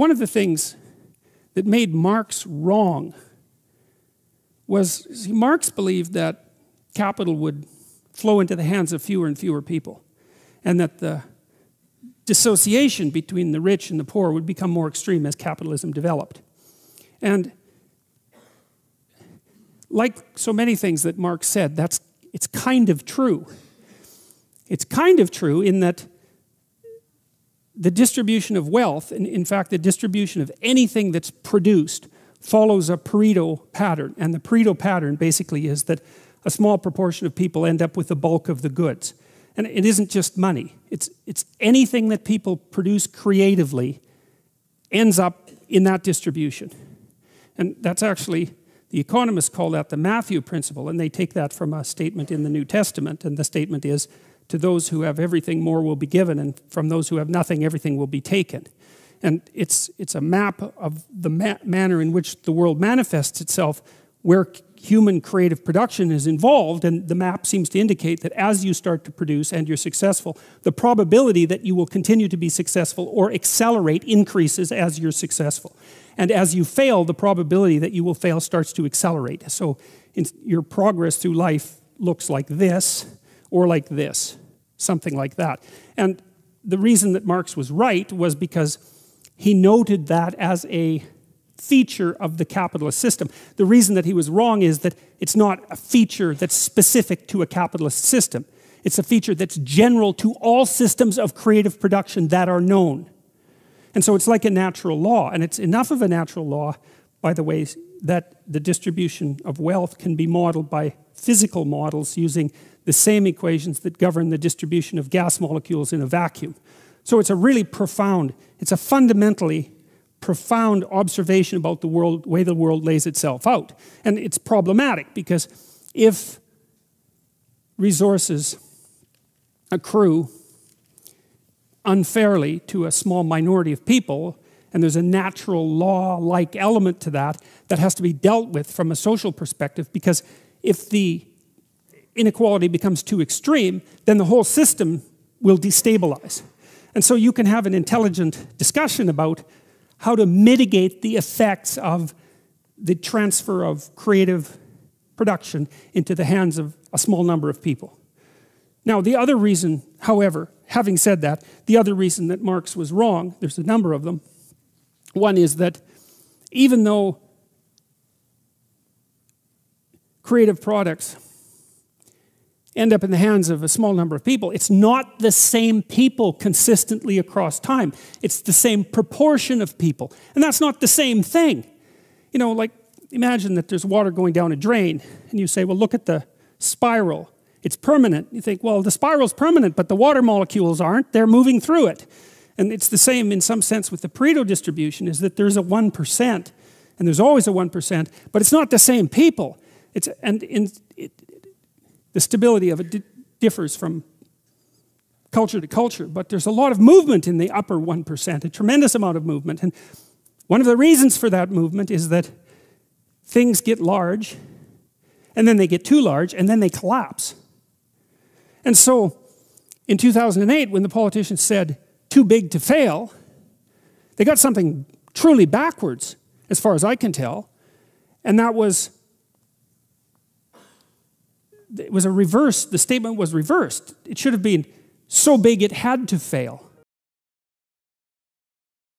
one of the things that made Marx wrong was, see, Marx believed that capital would flow into the hands of fewer and fewer people, and that the dissociation between the rich and the poor would become more extreme as capitalism developed. And like so many things that Marx said, it's kind of true. It's kind of true in that the distribution of wealth, and in fact the distribution of anything that's produced, follows a Pareto pattern. And the Pareto pattern basically is that a small proportion of people end up with the bulk of the goods. And it isn't just money. It's anything that people produce creatively ends up in that distribution. And that's actually, the economists call that the Matthew principle, and they take that from a statement in the New Testament, and the statement is, to those who have everything, more will be given, and from those who have nothing, everything will be taken. And it's a map of the manner in which the world manifests itself, where human creative production is involved, and the map seems to indicate that as you start to produce and you're successful, the probability that you will continue to be successful or accelerate increases as you're successful. And as you fail, the probability that you will fail starts to accelerate. So your progress through life looks like this, or like this, something like that. And the reason that Marx was right was because he noted that as a feature of the capitalist system. The reason that he was wrong is that it's not a feature that's specific to a capitalist system. It's a feature that's general to all systems of creative production that are known. And so it's like a natural law, and it's enough of a natural law, by the way, that the distribution of wealth can be modeled by physical models using the same equations that govern the distribution of gas molecules in a vacuum. So it's a really profound, it's a fundamentally profound observation about the world, way the world lays itself out. And it's problematic because if resources accrue unfairly to a small minority of people, and there's a natural law-like element to that that has to be dealt with from a social perspective, because if the inequality becomes too extreme, then the whole system will destabilize. And so you can have an intelligent discussion about how to mitigate the effects of the transfer of creative production into the hands of a small number of people. Now, the other reason, however, having said that, the other reason that Marx was wrong, there's a number of them. One is that even though creative products end up in the hands of a small number of people, it's not the same people consistently across time. It's the same proportion of people. And that's not the same thing. You know, like, imagine that there's water going down a drain, and you say, well, look at the spiral. It's permanent. You think, well, the spiral's permanent, but the water molecules aren't. They're moving through it. And it's the same in some sense with the Pareto distribution, is that there's a 1%, and there's always a 1%, but it's not the same people. The stability of it differs from culture to culture, but there's a lot of movement in the upper 1%, a tremendous amount of movement. And one of the reasons for that movement is that things get large, and then they get too large, and then they collapse. And so, in 2008, when the politicians said, too big to fail, they got something truly backwards, as far as I can tell, and that was, it was a reverse, the statement was reversed. It should have been, so big it had to fail.